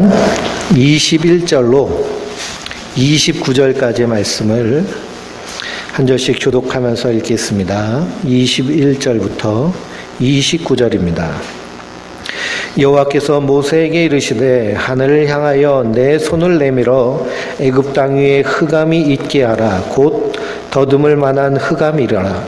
21절로 29절까지의 말씀을 한 절씩 교독하면서 읽겠습니다. 21절부터 29절입니다. 여호와께서 모세에게 이르시되 하늘을 향하여 내 손을 내밀어 애굽 땅 위에 흑암이 있게 하라. 곧 더듬을 만한 흑암이라.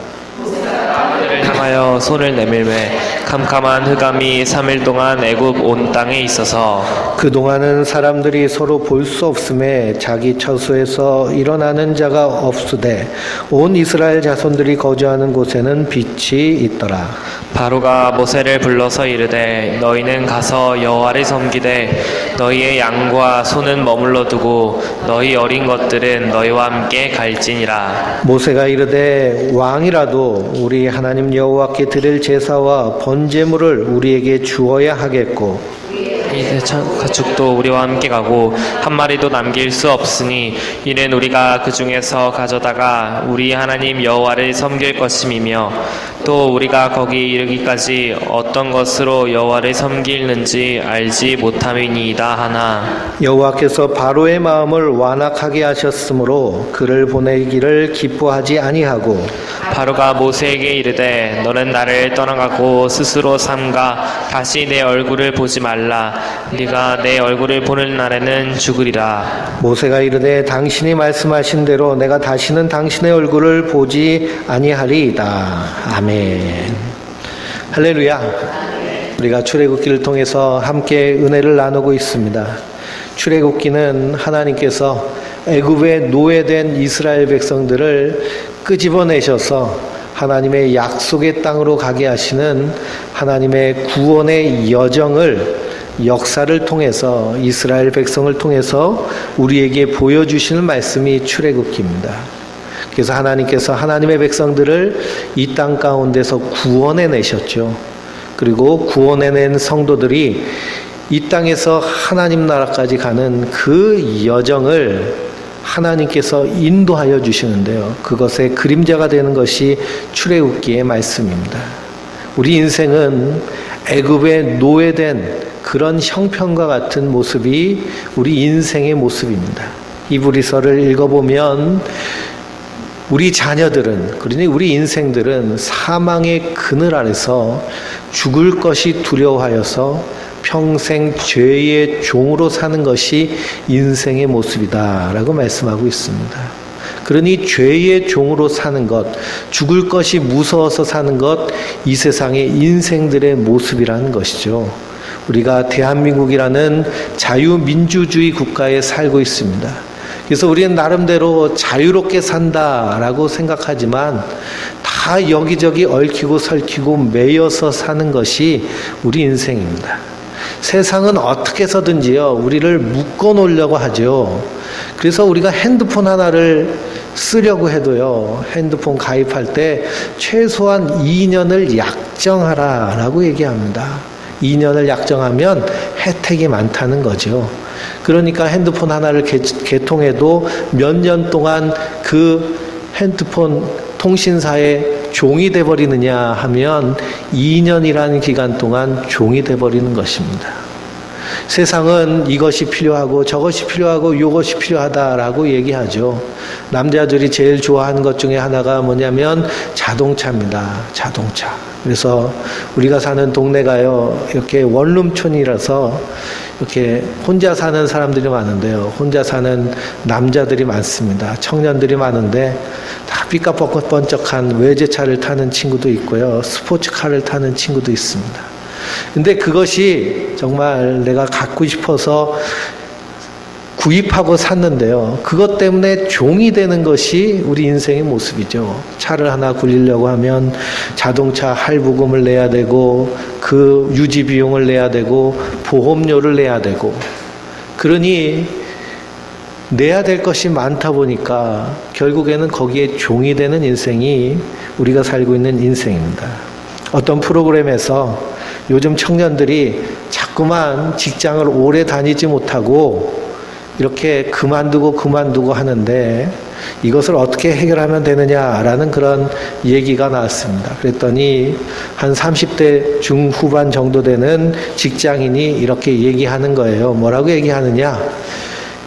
하늘을 향하여 손을 내밀매 캄캄한 흑암이 3일 동안 애굽 온 땅에 있어서 그동안은 사람들이 서로 볼 수 없음에 자기 처소에서 일어나는 자가 없으되 온 이스라엘 자손들이 거주하는 곳에는 빛이 있더라. 바로가 모세를 불러서 이르되 너희는 가서 여호와를 섬기되 너희의 양과 소는 머물러 두고 너희 어린 것들은 너희와 함께 갈지니라. 모세가 이르되 왕이라도 우리 하나님 여호와께 드릴 제사와 번제물을 우리에게 주어야 하겠고 이 가축도 우리와 함께 가고 한 마리도 남길 수 없으니 이는 우리가 그 중에서 가져다가 우리 하나님 여호와를 섬길 것임이며 또 우리가 거기 이르기까지 어떤 것으로 여호와를 섬기는지 알지 못함이니이다 하나. 여호와께서 바로의 마음을 완악하게 하셨으므로 그를 보내기를 기뻐하지 아니하고 바로가 모세에게 이르되 너는 나를 떠나가고 스스로 삼가 다시 내 얼굴을 보지 말라. 네가 내 얼굴을 보는 날에는 죽으리라. 모세가 이르되 당신이 말씀하신 대로 내가 다시는 당신의 얼굴을 보지 아니하리이다. 아멘. 할렐루야. 우리가 출애굽기를 통해서 함께 은혜를 나누고 있습니다. 출애굽기는 하나님께서 애굽에 노예된 이스라엘 백성들을 끄집어내셔서 하나님의 약속의 땅으로 가게 하시는 하나님의 구원의 여정을 역사를 통해서 이스라엘 백성을 통해서 우리에게 보여주시는 말씀이 출애굽기입니다. 그래서 하나님께서 하나님의 백성들을 이 땅 가운데서 구원해내셨죠. 그리고 구원해낸 성도들이 이 땅에서 하나님 나라까지 가는 그 여정을 하나님께서 인도하여 주시는데요. 그것의 그림자가 되는 것이 출애굽기의 말씀입니다. 우리 인생은 애굽에 노예된 그런 형편과 같은 모습이 우리 인생의 모습입니다. 이브리서를 읽어보면 우리 자녀들은, 그러니 우리 인생들은 사망의 그늘 아래서 죽을 것이 두려워하여서 평생 죄의 종으로 사는 것이 인생의 모습이다라고 말씀하고 있습니다. 그러니 죄의 종으로 사는 것, 죽을 것이 무서워서 사는 것, 이 세상의 인생들의 모습이라는 것이죠. 우리가 대한민국이라는 자유민주주의 국가에 살고 있습니다. 그래서 우리는 나름대로 자유롭게 산다라고 생각하지만 다 여기저기 얽히고 설키고 매여서 사는 것이 우리 인생입니다. 세상은 어떻게 해서든지요, 우리를 묶어 놓으려고 하죠. 그래서 우리가 핸드폰 하나를 쓰려고 해도요, 핸드폰 가입할 때 최소한 2년을 약정하라라고 얘기합니다. 2년을 약정하면 혜택이 많다는 거죠. 그러니까 핸드폰 하나를 개통해도 몇 년 동안 그 핸드폰 통신사의 종이 돼버리느냐 하면 2년이라는 기간 동안 종이 돼버리는 것입니다. 세상은 이것이 필요하고 저것이 필요하고 이것이 필요하다라고 얘기하죠. 남자들이 제일 좋아하는 것 중에 하나가 뭐냐면 자동차입니다. 자동차. 그래서 우리가 사는 동네가요, 이렇게 원룸촌이라서 이렇게 혼자 사는 사람들이 많은데요. 혼자 사는 남자들이 많습니다. 청년들이 많은데 다 삐까뻔쩍한 외제차를 타는 친구도 있고요. 스포츠카를 타는 친구도 있습니다. 근데 그것이 정말 내가 갖고 싶어서 구입하고 샀는데요. 그것 때문에 종이 되는 것이 우리 인생의 모습이죠. 차를 하나 굴리려고 하면 자동차 할부금을 내야 되고 그 유지 비용을 내야 되고 보험료를 내야 되고, 그러니 내야 될 것이 많다 보니까 결국에는 거기에 종이 되는 인생이 우리가 살고 있는 인생입니다. 어떤 프로그램에서 요즘 청년들이 자꾸만 직장을 오래 다니지 못하고 이렇게 그만두고 하는데 이것을 어떻게 해결하면 되느냐라는 그런 얘기가 나왔습니다. 그랬더니 한 30대 중후반 정도 되는 직장인이 이렇게 얘기하는 거예요. 뭐라고 얘기하느냐?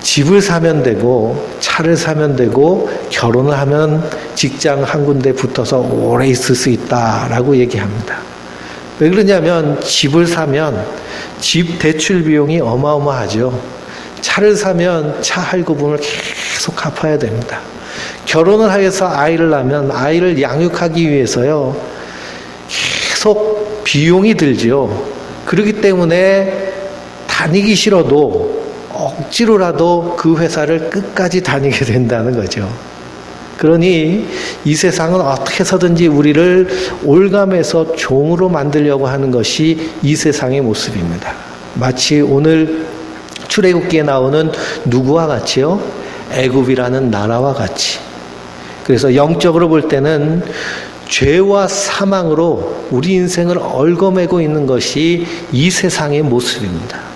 집을 사면 되고 차를 사면 되고 결혼을 하면 직장 한 군데 붙어서 오래 있을 수 있다라고 얘기합니다. 왜 그러냐면 집을 사면 집 대출 비용이 어마어마하죠. 차를 사면 차 할부분을 계속 갚아야 됩니다. 결혼을 해서 아이를 낳으면 아이를 양육하기 위해서요 계속 비용이 들지요. 그렇기 때문에 다니기 싫어도 억지로라도 그 회사를 끝까지 다니게 된다는 거죠. 그러니 이 세상은 어떻게 해서든지 우리를 올감해서 종으로 만들려고 하는 것이 이 세상의 모습입니다. 마치 오늘 출애굽기에 나오는 누구와 같이요? 애굽이라는 나라와 같이. 그래서 영적으로 볼 때는 죄와 사망으로 우리 인생을 얽어매고 있는 것이 이 세상의 모습입니다.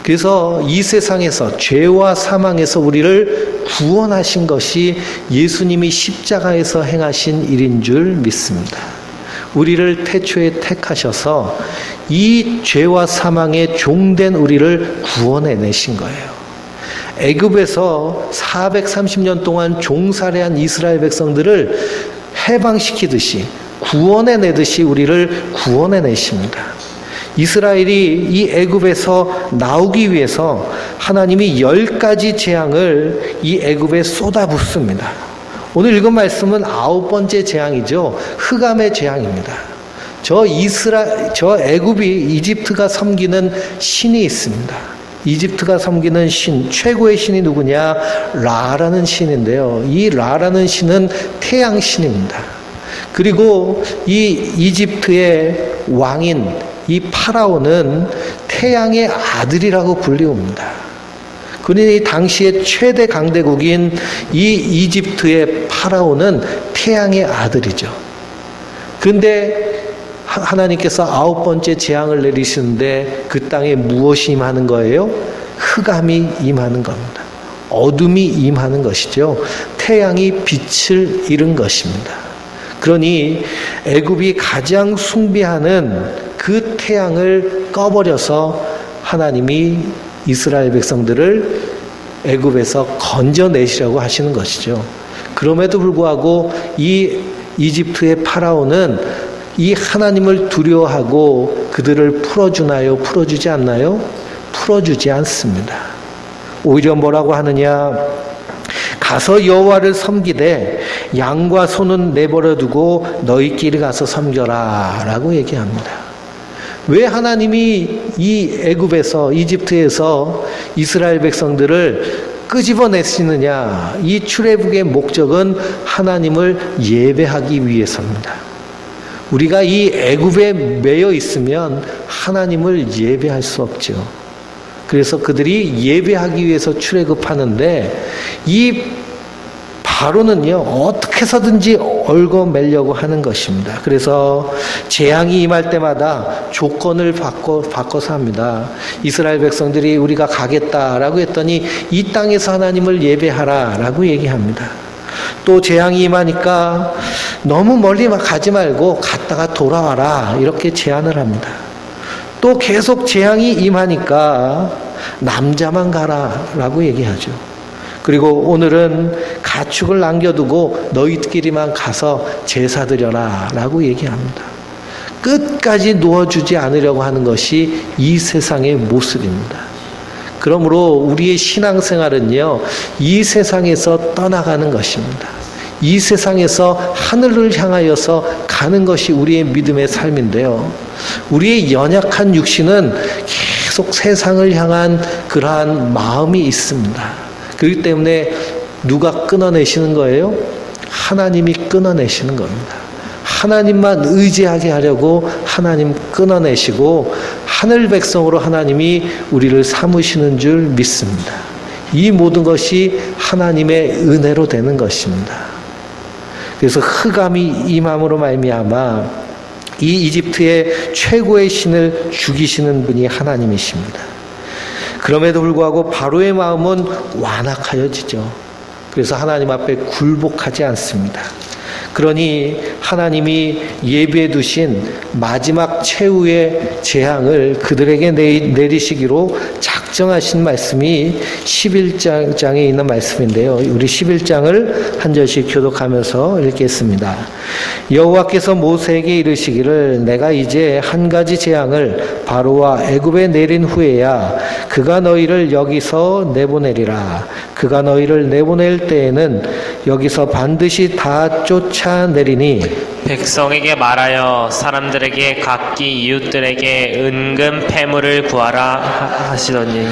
그래서 이 세상에서 죄와 사망에서 우리를 구원하신 것이 예수님이 십자가에서 행하신 일인 줄 믿습니다. 우리를 태초에 택하셔서 이 죄와 사망에 종된 우리를 구원해내신 거예요. 애굽에서 430년 동안 종살이한 이스라엘 백성들을 해방시키듯이 구원해내듯이 우리를 구원해내십니다. 이스라엘이 이 애굽에서 나오기 위해서 하나님이 10가지 재앙을 이 애굽에 쏟아붓습니다. 오늘 읽은 말씀은 9번째 재앙이죠. 흑암의 재앙입니다. 저 애굽이 이집트가 섬기는 신이 있습니다. 이집트가 섬기는 신, 최고의 신이 누구냐? 라라는 신인데요. 이 라라는 신은 태양신입니다. 그리고 이 이집트의 왕인 이 파라오는 태양의 아들이라고 불리웁니다. 그러니 당시의 최대 강대국인 이 이집트의 파라오는 태양의 아들이죠. 그런데 하나님께서 9번째 재앙을 내리시는데 그 땅에 무엇이 임하는 거예요? 흑암이 임하는 겁니다. 어둠이 임하는 것이죠. 태양이 빛을 잃은 것입니다. 그러니 애굽이 가장 숭배하는 그 태양을 꺼버려서 하나님이 이스라엘 백성들을 애굽에서 건져내시려고 하시는 것이죠. 그럼에도 불구하고 이 이집트의 파라오는 이 하나님을 두려워하고 그들을 풀어주나요? 풀어주지 않나요? 풀어주지 않습니다. 오히려 뭐라고 하느냐? 가서 여호와를 섬기되 양과 소는 내버려 두고 너희끼리 가서 섬겨라 라고 얘기합니다. 왜 하나님이 이 애굽에서 이집트에서 이스라엘 백성들을 끄집어내시느냐? 이 출애굽의 목적은 하나님을 예배하기 위해서입니다. 우리가 이 애굽에 매여 있으면 하나님을 예배할 수 없죠. 그래서 그들이 예배하기 위해서 출애굽하는데 이 바로는요 어떻게 해서든지 얽어매려고 하는 것입니다. 그래서 재앙이 임할 때마다 조건을 바꿔서 합니다. 이스라엘 백성들이 우리가 가겠다라고 했더니 이 땅에서 하나님을 예배하라라고 얘기합니다. 또 재앙이 임하니까 너무 멀리 가지 말고 갔다가 돌아와라 이렇게 제안을 합니다. 또 계속 재앙이 임하니까 남자만 가라라고 얘기하죠. 그리고 오늘은 가축을 남겨두고 너희끼리만 가서 제사 드려라 라고 얘기합니다. 끝까지 놓아주지 않으려고 하는 것이 이 세상의 모습입니다. 그러므로 우리의 신앙생활은요 이 세상에서 떠나가는 것입니다. 이 세상에서 하늘을 향하여서 가는 것이 우리의 믿음의 삶인데요. 우리의 연약한 육신은 계속 세상을 향한 그러한 마음이 있습니다. 그렇기 때문에 누가 끊어내시는 거예요? 하나님이 끊어내시는 겁니다. 하나님만 의지하게 하려고 하나님 끊어내시고 하늘 백성으로 하나님이 우리를 삼으시는 줄 믿습니다. 이 모든 것이 하나님의 은혜로 되는 것입니다. 그래서 흑암이 임함으로 말미암아 이 이집트의 최고의 신을 죽이시는 분이 하나님이십니다. 그럼에도 불구하고 바로의 마음은 완악하여지죠. 그래서 하나님 앞에 굴복하지 않습니다. 그러니 하나님이 예비해 두신 마지막 최후의 재앙을 그들에게 내리시기로 작정하신 말씀이 11장에 있는 말씀인데요. 우리 11장을 한 절씩 교독하면서 읽겠습니다. 여호와께서 모세에게 이르시기를 내가 이제 한 가지 재앙을 바로와 애굽에 내린 후에야 그가 너희를 여기서 내보내리라. 그가 너희를 내보낼 때에는 여기서 반드시 다 쫓아내리니 백성에게 말하여 사람들에게 각기 이웃들에게 은금 패물을 구하라 하시더니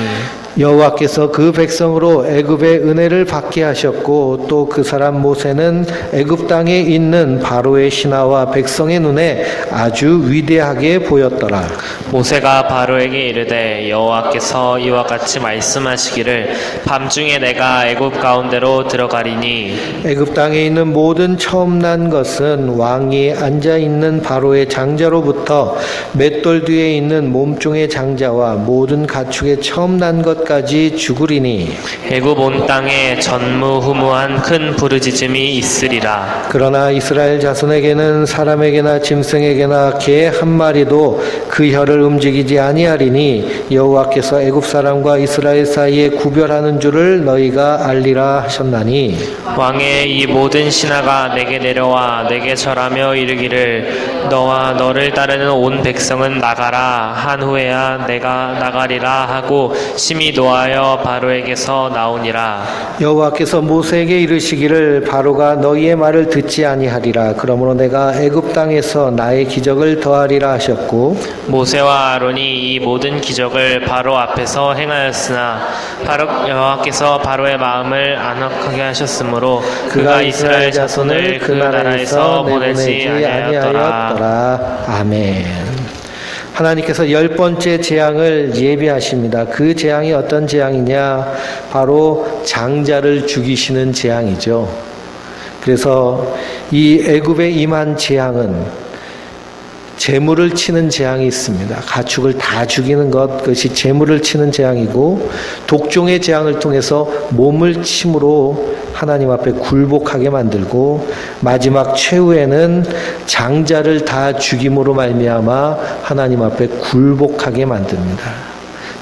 여호와께서 그 백성으로 애굽의 은혜를 받게 하셨고 또 그 사람 모세는 애굽 땅에 있는 바로의 신하와 백성의 눈에 아주 위대하게 보였더라. 모세가 바로에게 이르되 여호와께서 이와 같이 말씀하시기를 밤중에 내가 애굽 가운데로 들어가리니 애굽 땅에 있는 모든 처음 난 것은 왕이 앉아 있는 바로의 장자로부터 맷돌 뒤에 있는 몸종의 장자와 모든 가축의 처음 난 것까지 죽으리니 애굽 온 땅에 전무후무한 큰 부르짖음이 있으리라. 그러나 이스라엘 자손에게는 사람에게나 짐승에게나 개 한 마리도 그 혀를 움직이지 아니하리니 여호와께서 애굽 사람과 이스라엘 사이에 구별하는 줄을 너희가 알리라 하셨나니 왕의 이 모든 신하가 내게 내려와 내게 절하며 이르기를 너와 너를 따르는 온 백성은 나가라 한 후에야 내가 나가리라 하고 심히 노하여 바로에게서 나오니라. 여호와께서 모세에게 이르시기를 바로가 너희의 말을 듣지 아니하리라. 그러므로 내가 애굽 땅에서 나의 기적을 더하리라 하셨고 모세와 아론이 이 모든 기적을 바로 앞에서 행하였으나 바로 여호와께서 바로의 마음을 안악하게 하셨으므로 그가 이스라엘 자손을 그 나라에서 보내지 아니하였더라. 아멘. 하나님께서 10번째 재앙을 예비하십니다. 그 재앙이 어떤 재앙이냐? 바로 장자를 죽이시는 재앙이죠. 그래서 이 애굽에 임한 재앙은 재물을 치는 재앙이 있습니다. 가축을 다 죽이는 것, 그것이 재물을 치는 재앙이고 독종의 재앙을 통해서 몸을 침으로 하나님 앞에 굴복하게 만들고 마지막 최후에는 장자를 다 죽임으로 말미암아 하나님 앞에 굴복하게 만듭니다.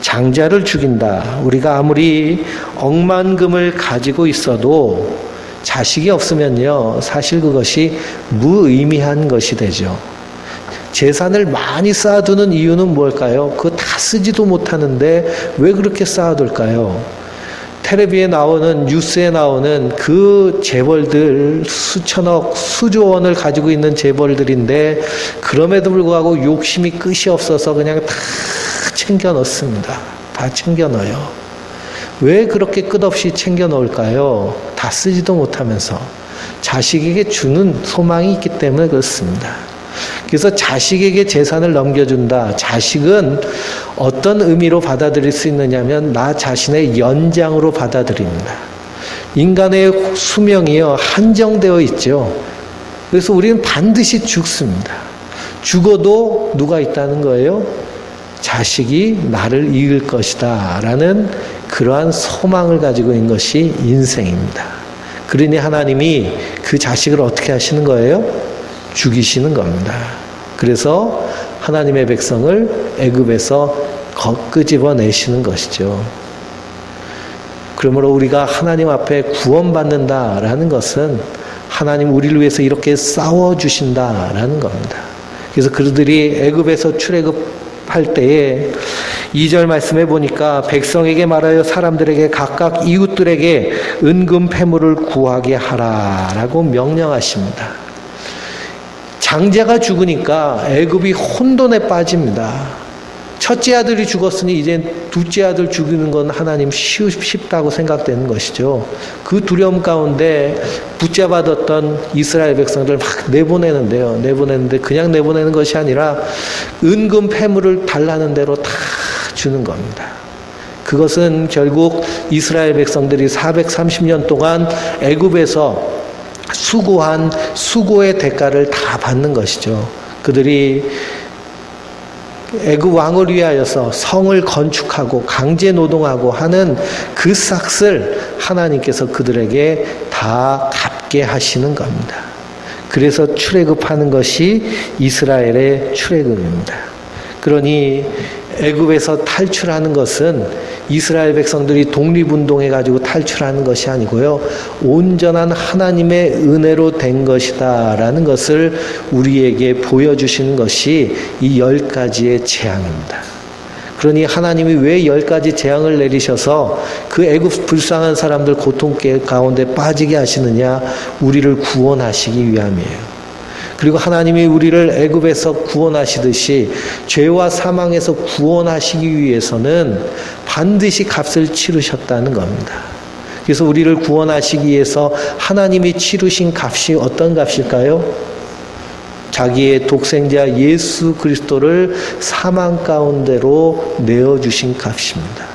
장자를 죽인다. 우리가 아무리 억만금을 가지고 있어도 자식이 없으면요, 사실 그것이 무의미한 것이 되죠. 재산을 많이 쌓아두는 이유는 뭘까요? 그거 다 쓰지도 못하는데 왜 그렇게 쌓아둘까요? 텔레비에 나오는 뉴스에 나오는 그 재벌들 수천억 수조 원을 가지고 있는 재벌들인데 그럼에도 불구하고 욕심이 끝이 없어서 그냥 다 챙겨 넣습니다. 다 챙겨 넣어요. 왜 그렇게 끝없이 챙겨 넣을까요? 다 쓰지도 못하면서 자식에게 주는 소망이 있기 때문에 그렇습니다. 그래서 자식에게 재산을 넘겨준다. 자식은 어떤 의미로 받아들일 수 있느냐면 나 자신의 연장으로 받아들입니다. 인간의 수명이요 한정되어 있죠. 그래서 우리는 반드시 죽습니다. 죽어도 누가 있다는 거예요? 자식이 나를 이을 것이다 라는 그러한 소망을 가지고 있는 것이 인생입니다. 그러니 하나님이 그 자식을 어떻게 하시는 거예요? 죽이시는 겁니다. 그래서 하나님의 백성을 애굽에서 끄집어내시는 것이죠. 그러므로 우리가 하나님 앞에 구원받는다라는 것은 하나님 우리를 위해서 이렇게 싸워주신다라는 겁니다. 그래서 그들이 애굽에서 출애굽할 때에 2절 말씀해 보니까 백성에게 말하여 사람들에게 각각 이웃들에게 은금 패물을 구하게 하라라고 명령하십니다. 장자가 죽으니까 애굽이 혼돈에 빠집니다. 첫째 아들이 죽었으니 이제 둘째 아들 죽이는 건 하나님 쉽다고 생각되는 것이죠. 그 두려움 가운데 붙잡아뒀던 이스라엘 백성들 막 내보내는데요. 내보내는데 그냥 내보내는 것이 아니라 은금 패물을 달라는 대로 다 주는 겁니다. 그것은 결국 이스라엘 백성들이 430년 동안 애굽에서 수고한 수고의 대가를 다 받는 것이죠. 그들이 애굽 왕을 위하여서 성을 건축하고 강제 노동하고 하는 그 싹을 하나님께서 그들에게 다 갚게 하시는 겁니다. 그래서 출애굽하는 것이 이스라엘의 출애굽입니다. 그러니 애굽에서 탈출하는 것은 이스라엘 백성들이 독립운동해 가지고 탈출하는 것이 아니고요, 온전한 하나님의 은혜로 된 것이다라는 것을 우리에게 보여주시는 것이 이 10가지의 재앙입니다. 그러니 하나님이 왜 10가지 재앙을 내리셔서 그 애굽 불쌍한 사람들 고통 가운데 빠지게 하시느냐? 우리를 구원하시기 위함이에요. 그리고 하나님이 우리를 애굽에서 구원하시듯이 죄와 사망에서 구원하시기 위해서는 반드시 값을 치르셨다는 겁니다. 그래서 우리를 구원하시기 위해서 하나님이 치르신 값이 어떤 값일까요? 자기의 독생자 예수 그리스도를 사망 가운데로 내어주신 값입니다.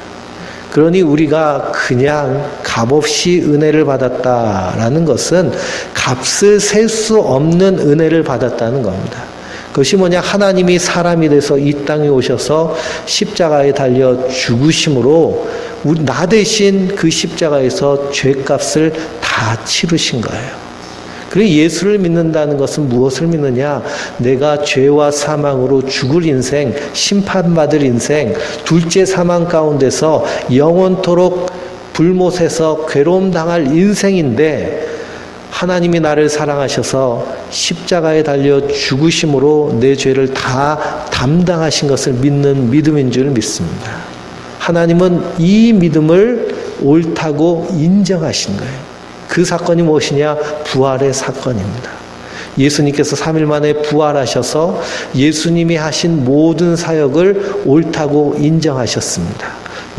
그러니 우리가 그냥 값없이 은혜를 받았다라는 것은 값을 셀 수 없는 은혜를 받았다는 겁니다. 그것이 뭐냐? 하나님이 사람이 돼서 이 땅에 오셔서 십자가에 달려 죽으심으로 나 대신 그 십자가에서 죄값을 다 치르신 거예요. 그리고 예수를 믿는다는 것은 무엇을 믿느냐? 내가 죄와 사망으로 죽을 인생, 심판받을 인생, 둘째 사망 가운데서 영원토록 불못에서 괴로움 당할 인생인데 하나님이 나를 사랑하셔서 십자가에 달려 죽으심으로 내 죄를 다 담당하신 것을 믿는 믿음인 줄 믿습니다. 하나님은 이 믿음을 옳다고 인정하신 거예요. 그 사건이 무엇이냐? 부활의 사건입니다. 예수님께서 3일 만에 부활하셔서 예수님이 하신 모든 사역을 옳다고 인정하셨습니다.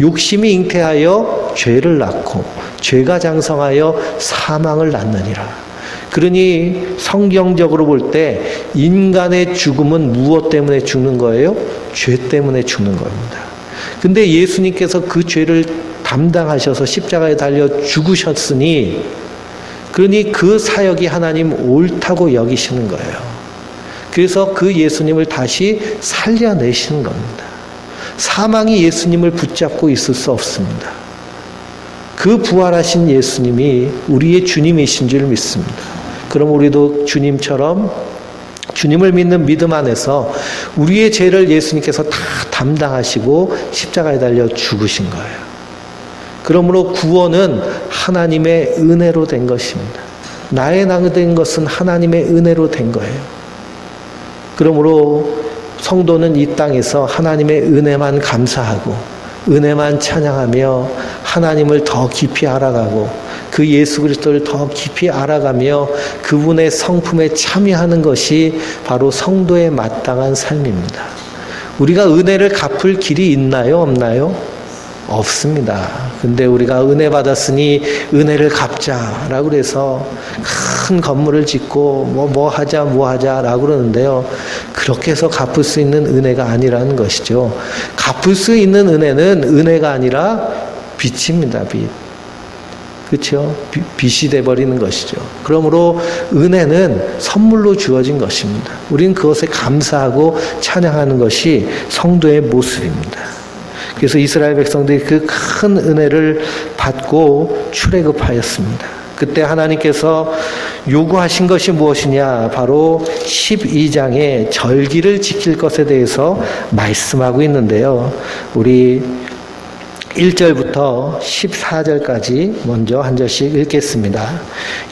욕심이 잉태하여 죄를 낳고 죄가 장성하여 사망을 낳느니라. 그러니 성경적으로 볼 때 인간의 죽음은 무엇 때문에 죽는 거예요? 죄 때문에 죽는 겁니다. 근데 예수님께서 그 죄를 담당하셔서 십자가에 달려 죽으셨으니, 그러니 그 사역이 하나님 옳다고 여기시는 거예요. 그래서 그 예수님을 다시 살려내시는 겁니다. 사망이 예수님을 붙잡고 있을 수 없습니다. 그 부활하신 예수님이 우리의 주님이신 줄 믿습니다. 그럼 우리도 주님처럼 주님을 믿는 믿음 안에서 우리의 죄를 예수님께서 다 담당하시고 십자가에 달려 죽으신 거예요. 그러므로 구원은 하나님의 은혜로 된 것입니다. 나의 된 것은 하나님의 은혜로 된 거예요. 그러므로 성도는 이 땅에서 하나님의 은혜만 감사하고 은혜만 찬양하며 하나님을 더 깊이 알아가고 그 예수 그리스도를 더 깊이 알아가며 그분의 성품에 참여하는 것이 바로 성도의 마땅한 삶입니다. 우리가 은혜를 갚을 길이 있나요? 없나요? 없습니다. 근데 우리가 은혜 받았으니 은혜를 갚자라고 그래서 큰 건물을 짓고 뭐 하자라고 그러는데요. 그렇게 해서 갚을 수 있는 은혜가 아니라는 것이죠. 갚을 수 있는 은혜는 은혜가 아니라 빚입니다. 빚. 그렇죠? 빚이 돼버리는 것이죠. 그러므로 은혜는 선물로 주어진 것입니다. 우리는 그것에 감사하고 찬양하는 것이 성도의 모습입니다. 그래서 이스라엘 백성들이 그 큰 은혜를 받고 출애굽하였습니다. 그때 하나님께서 요구하신 것이 무엇이냐? 바로 12장의 절기를 지킬 것에 대해서 말씀하고 있는데요. 우리 1절부터 14절까지 먼저 한 절씩 읽겠습니다.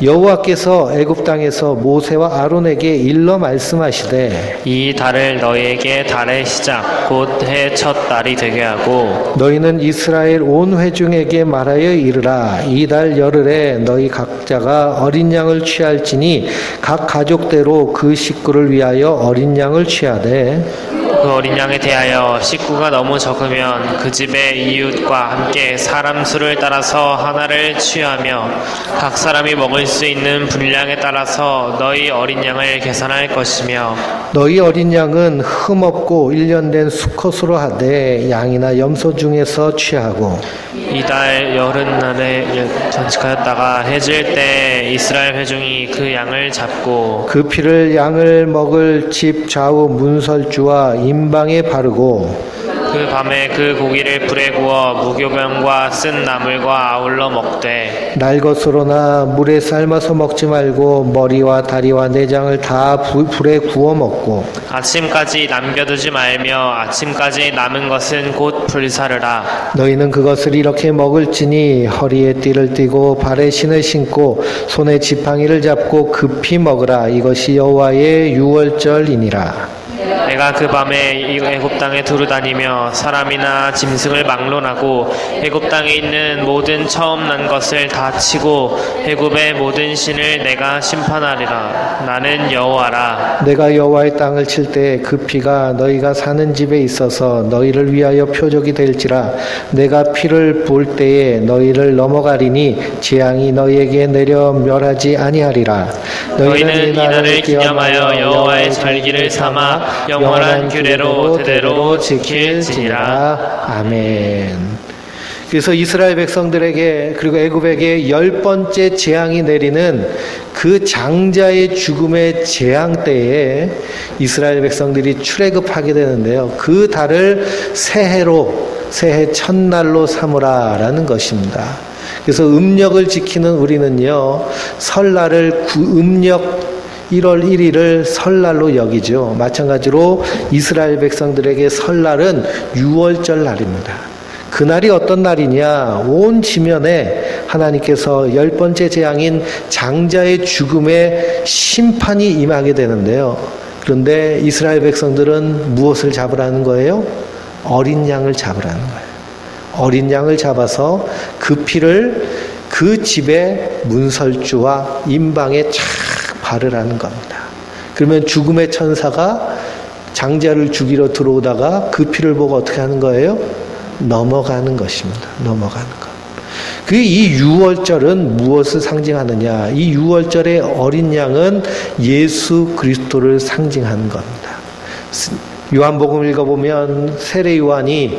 여호와께서 애굽 땅에서 모세와 아론에게 일러 말씀하시되 이 달을 너희에게 달의 시작 곧 해 첫 달이 되게 하고 너희는 이스라엘 온 회중에게 말하여 이르라. 이 달 열흘에 너희 각자가 어린 양을 취할지니 각 가족대로 그 식구를 위하여 어린 양을 취하되 그 어린 양에 대하여 식구가 너무 적으면 그 집의 이웃과 함께 사람 수를 따라서 하나를 취하며 각 사람이 먹을 수 있는 분량에 따라서 너희 어린 양을 계산할 것이며 너희 어린 양은 흠없고 1년 된 수컷으로 하되 양이나 염소 중에서 취하고 이달 여름날에 전직하였다가 해질 때 이스라엘 회중이 그 양을 잡고 그 피를 양을 먹을 집 좌우 문설주와 임방에 바르고 그 밤에 그 고기를 불에 구워 무교병과 쓴 나물과 아울러 먹되 날 것으로나 물에 삶아서 먹지 말고 머리와 다리와 내장을 다 불에 구워 먹고 아침까지 남겨두지 말며 아침까지 남은 것은 곧 불사르라. 너희는 그것을 이렇게 먹을지니 허리에 띠를 띠고 발에 신을 신고 손에 지팡이를 잡고 급히 먹으라. 이것이 여호와의 유월절이니라. 내가 그 밤에 애굽 땅에 두루다니며 사람이나 짐승을 막론하고 애굽 땅에 있는 모든 처음 난 것을 다 치고 애굽의 모든 신을 내가 심판하리라. 나는 여호와라. 내가 여호와의 땅을 칠 때 그 피가 너희가 사는 집에 있어서 너희를 위하여 표적이 될지라. 내가 피를 볼 때에 너희를 넘어가리니 재앙이 너희에게 내려 멸하지 아니하리라. 너희는 이 날을 기념하여 여호와의 절기를 삼아 영원한 규례로 대대로 지킬지니라. 아멘. 그래서 이스라엘 백성들에게 그리고 애굽에게 10번째 재앙이 내리는 그 장자의 죽음의 재앙 때에 이스라엘 백성들이 출애굽하게 되는데요. 그 달을 새해 첫날로 삼으라라는 것입니다. 그래서 음력을 지키는 우리는요, 설날을 음력 1월 1일을 설날로 여기죠. 마찬가지로 이스라엘 백성들에게 설날은 유월절 날입니다. 그날이 어떤 날이냐? 온 지면에 하나님께서 10번째 재앙인 장자의 죽음의 심판이 임하게 되는데요. 그런데 이스라엘 백성들은 무엇을 잡으라는 거예요? 어린 양을 잡으라는 거예요. 어린 양을 잡아서 그 피를 그 집의 문설주와 임방에 착 바르라는 겁니다. 그러면 죽음의 천사가 장자를 죽이러 들어오다가 그 피를 보고 어떻게 하는 거예요? 넘어가는 것입니다. 넘어가는 것. 이 유월절은 무엇을 상징하느냐? 이 유월절의 어린 양은 예수 그리스도를 상징하는 겁니다. 요한복음 읽어보면 세례 요한이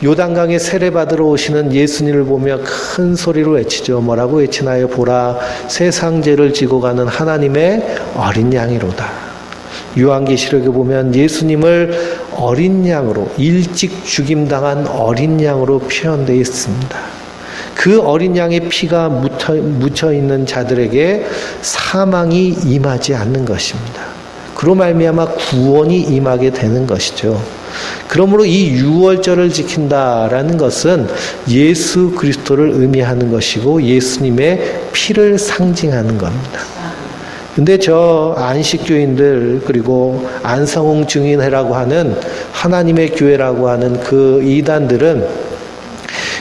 요단강에 세례받으러 오시는 예수님을 보며 큰 소리로 외치죠. 뭐라고 외치나요? 보라, 세상 죄를 지고 가는 하나님의 어린 양이로다. 요한계시록에 보면 예수님을 어린 양으로, 일찍 죽임당한 어린 양으로 표현되어 있습니다. 그 어린 양의 피가 묻혀 있는 자들에게 사망이 임하지 않는 것입니다. 그로 말미암아 구원이 임하게 되는 것이죠. 그러므로 이 유월절을 지킨다라는 것은 예수 그리스도를 의미하는 것이고 예수님의 피를 상징하는 겁니다. 근데 저 안식교인들 그리고 안성홍 증인회라고 하는 하나님의 교회라고 하는 그 이단들은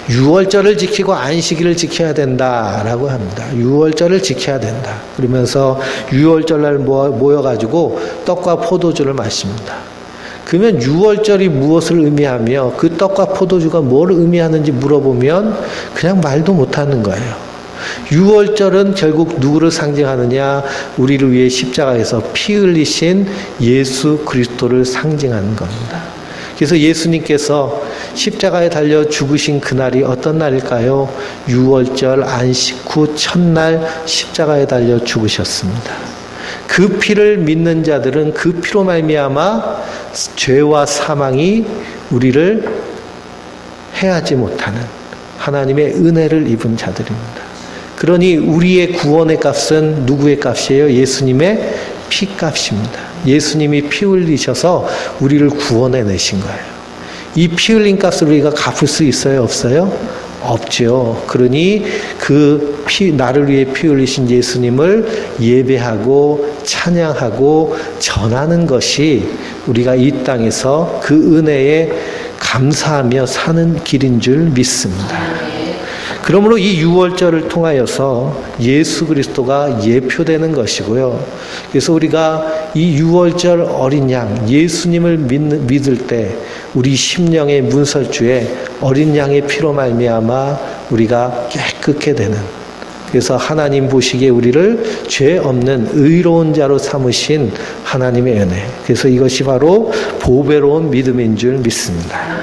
유월절을 지키고 안식일을 지켜야 된다라고 합니다. 유월절을 지켜야 된다. 그러면서 유월절날 모여가지고 떡과 포도주를 마십니다. 그러면 유월절이 무엇을 의미하며 그 떡과 포도주가 뭘 의미하는지 물어보면 그냥 말도 못하는 거예요. 유월절은 결국 누구를 상징하느냐? 우리를 위해 십자가에서 피 흘리신 예수 그리스도를 상징하는 겁니다. 그래서 예수님께서 십자가에 달려 죽으신 그날이 어떤 날일까요? 유월절 안식 후 첫날 십자가에 달려 죽으셨습니다. 그 피를 믿는 자들은 그 피로 말미암아 죄와 사망이 우리를 해하지 못하는 하나님의 은혜를 입은 자들입니다. 그러니 우리의 구원의 값은 누구의 값이에요? 예수님의 피값입니다. 예수님이 피 흘리셔서 우리를 구원해 내신 거예요. 이 피 흘린 값을 우리가 갚을 수 있어요? 없어요? 없죠. 그러니 그 나를 위해 피 흘리신 예수님을 예배하고 찬양하고 전하는 것이 우리가 이 땅에서 그 은혜에 감사하며 사는 길인 줄 믿습니다. 그러므로 이 유월절을 통하여서 예수 그리스도가 예표되는 것이고요. 그래서 우리가 이 유월절 어린 양 예수님을 믿을 때 우리 심령의 문설주에 어린 양의 피로 말미암아 우리가 깨끗게 되는, 그래서 하나님 보시기에 우리를 죄 없는 의로운 자로 삼으신 하나님의 은혜, 그래서 이것이 바로 보배로운 믿음인 줄 믿습니다.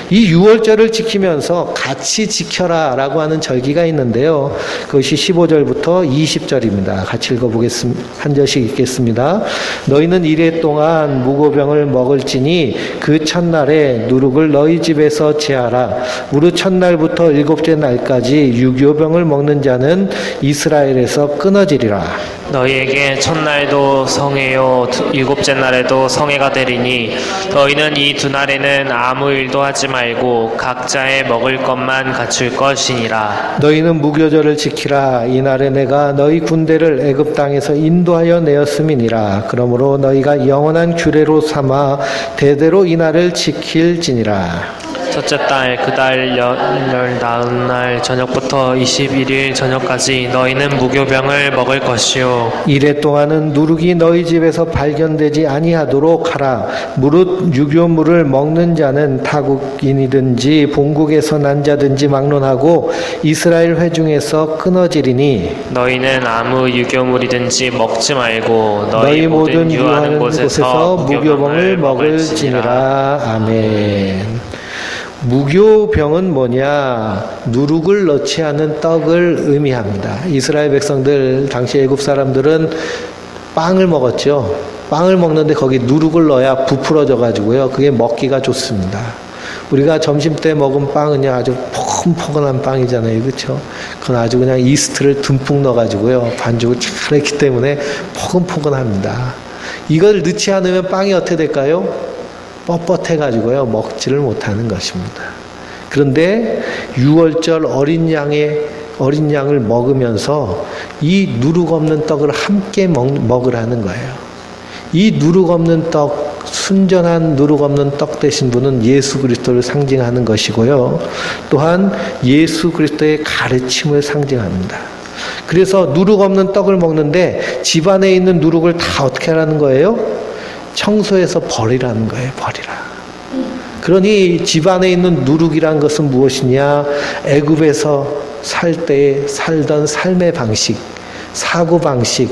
이 유월절을 지키면서 같이 지켜라라고 하는 절기가 있는데요. 그것이 15절부터 20절입니다. 같이 읽어보겠습니다. 한 절씩 읽겠습니다. 너희는 이래 동안 무고병을 먹을지니 그 첫날에 누룩을 너희 집에서 제하라. 무릇 첫날부터 일곱째 날까지 유교병을 먹는 자는 이스라엘에서 끊어지리라. 너희에게 첫날도 성회요 일곱째 날에도 성회가 되리니 너희는 이 두 날에는 아무 일도 하지 말고 각자의 먹을 것만 갖출 것이니라. 너희는 무교절을 지키라. 이날에 내가 너희 군대를 애굽 땅에서 인도하여 내었음이니라. 그러므로 너희가 영원한 규례로 삼아 대대로 이날을 지킬지니라. 첫째 달 그 달 열나은 날 저녁부터 21일 저녁까지 너희는 무교병을 먹을 것이요 이래 동안은 누룩이 너희 집에서 발견되지 아니하도록 하라. 무릇 유교물을 먹는 자는 타국인이든지 본국에서 난 자든지 막론하고 이스라엘 회중에서 끊어지리니 너희는 아무 유교물이든지 먹지 말고 너희 모든 유하는 곳에서 무교병을 먹을지니라. 아멘. 무교병은 뭐냐? 누룩을 넣지 않은 떡을 의미합니다. 이스라엘 백성들, 당시 애굽 사람들은 빵을 먹었죠. 빵을 먹는데 거기 누룩을 넣어야 부풀어져 가지고요. 그게 먹기가 좋습니다. 우리가 점심 때 먹은 빵은요, 아주 포근포근한 빵이잖아요. 그렇죠? 그건 아주 그냥 이스트를 듬뿍 넣어 가지고요. 반죽을 잘했기 때문에 포근포근합니다. 이걸 넣지 않으면 빵이 어떻게 될까요? 뻣뻣해가지고요, 먹지를 못하는 것입니다. 그런데 유월절 어린 양을 먹으면서 이 누룩 없는 떡을 함께 먹으라는 거예요. 이 누룩 없는 떡, 순전한 누룩 없는 떡 되신 분은 예수 그리스도를 상징하는 것이고요. 또한 예수 그리스도의 가르침을 상징합니다. 그래서 누룩 없는 떡을 먹는데 집안에 있는 누룩을 다 어떻게 하라는 거예요? 청소해서 버리라는 거예요. 버리라. 그러니 집안에 있는 누룩이란 것은 무엇이냐? 애굽에서 살 때에 살던 삶의 방식, 사고방식,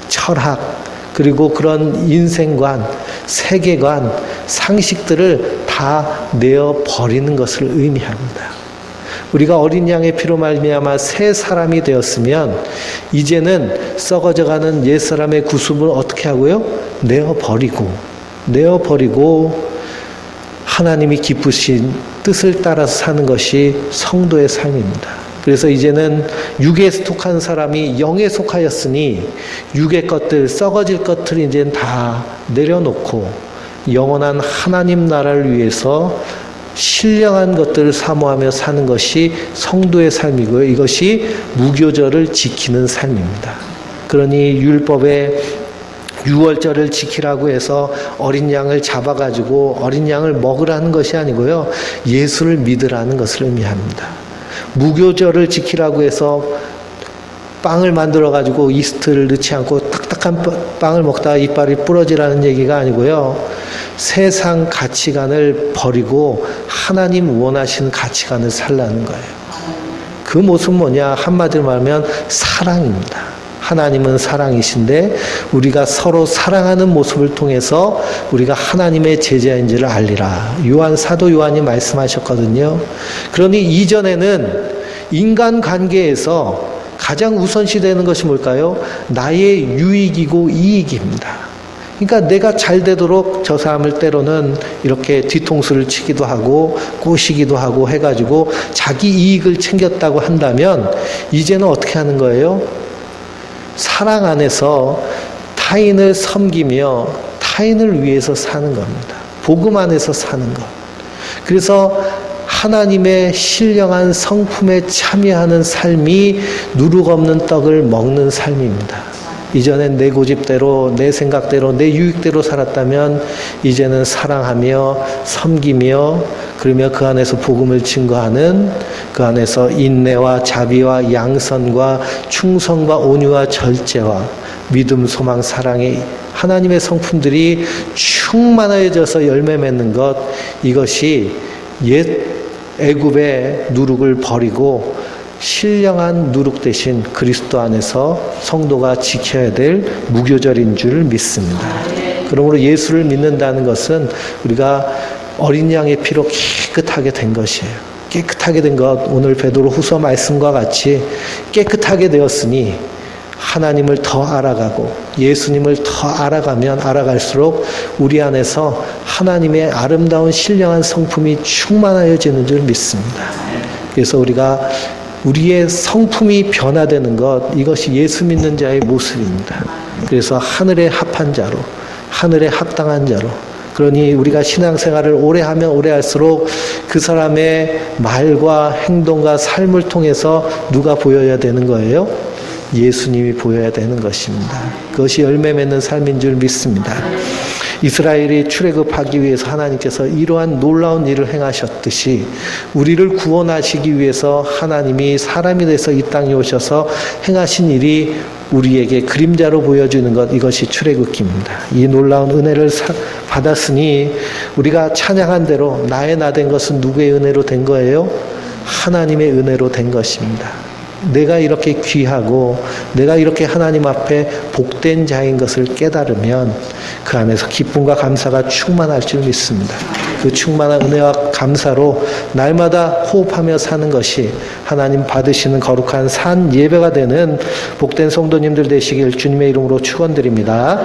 철학, 그리고 그런 인생관, 세계관, 상식들을 다 내어 버리는 것을 의미합니다. 우리가 어린 양의 피로 말미암아 새 사람이 되었으면 이제는 썩어져가는 옛사람의 구습을 어떻게 하고요? 내어버리고 하나님이 기쁘신 뜻을 따라서 사는 것이 성도의 삶입니다. 그래서 이제는 육에 속한 사람이 영에 속하였으니 육의 것들, 썩어질 것들 이제는 다 내려놓고 영원한 하나님 나라를 위해서 신령한 것들을 사모하며 사는 것이 성도의 삶이고요. 이것이 무교절을 지키는 삶입니다. 그러니 율법에 유월절을 지키라고 해서 어린 양을 잡아가지고 어린 양을 먹으라는 것이 아니고요. 예수를 믿으라는 것을 의미합니다. 무교절을 지키라고 해서 빵을 만들어가지고 이스트를 넣지 않고 딱딱한 빵을 먹다가 이빨이 부러지라는 얘기가 아니고요. 세상 가치관을 버리고 하나님 원하시는 가치관을 살라는 거예요. 그 모습은 뭐냐? 한마디로 말하면 사랑입니다. 하나님은 사랑이신데 우리가 서로 사랑하는 모습을 통해서 우리가 하나님의 제자인지를 알리라. 사도 요한이 말씀하셨거든요. 그러니 이전에는 인간관계에서 가장 우선시되는 것이 뭘까요? 나의 유익이고 이익입니다. 그러니까 내가 잘 되도록 저 사람을 때로는 이렇게 뒤통수를 치기도 하고 꼬시기도 하고 해가지고 자기 이익을 챙겼다고 한다면 이제는 어떻게 하는 거예요? 사랑 안에서 타인을 섬기며 타인을 위해서 사는 겁니다. 복음 안에서 사는 것. 그래서 하나님의 신령한 성품에 참여하는 삶이 누룩 없는 떡을 먹는 삶입니다. 이전엔 내 고집대로, 내 생각대로, 내 유익대로 살았다면 이제는 사랑하며 섬기며 그러며 그 안에서 복음을 증거하는 그 안에서 인내와 자비와 양선과 충성과 온유와 절제와 믿음, 소망, 사랑의 하나님의 성품들이 충만해져서 열매 맺는 것, 이것이 옛 애굽의 누룩을 버리고 신령한 누룩 대신 그리스도 안에서 성도가 지켜야 될 무교절인 줄 믿습니다. 그러므로 예수를 믿는다는 것은 우리가 어린 양의 피로 깨끗하게 된 것이에요. 깨끗하게 된 것, 오늘 베드로후서 말씀과 같이 깨끗하게 되었으니 하나님을 더 알아가고 예수님을 더 알아가면 알아갈수록 우리 안에서 하나님의 아름다운 신령한 성품이 충만하여지는 줄 믿습니다. 그래서 우리가 우리의 성품이 변화되는 것, 이것이 예수 믿는 자의 모습입니다. 그래서 하늘에 합한 자로, 하늘에 합당한 자로, 그러니 우리가 신앙생활을 오래 하면 오래 할수록 그 사람의 말과 행동과 삶을 통해서 누가 보여야 되는 거예요? 예수님이 보여야 되는 것입니다. 그것이 열매 맺는 삶인 줄 믿습니다. 이스라엘이 출애굽하기 위해서 하나님께서 이러한 놀라운 일을 행하셨듯이 우리를 구원하시기 위해서 하나님이 사람이 돼서 이 땅에 오셔서 행하신 일이 우리에게 그림자로 보여주는 것, 이것이 출애굽기입니다. 이 놀라운 은혜를 받았으니 우리가 찬양한 대로 나의 나 된 것은 누구의 은혜로 된 거예요? 하나님의 은혜로 된 것입니다. 내가 이렇게 귀하고 내가 이렇게 하나님 앞에 복된 자인 것을 깨달으면 그 안에서 기쁨과 감사가 충만할 줄 믿습니다. 그 충만한 은혜와 감사로 날마다 호흡하며 사는 것이 하나님 받으시는 거룩한 산 예배가 되는 복된 성도님들 되시길 주님의 이름으로 축원드립니다.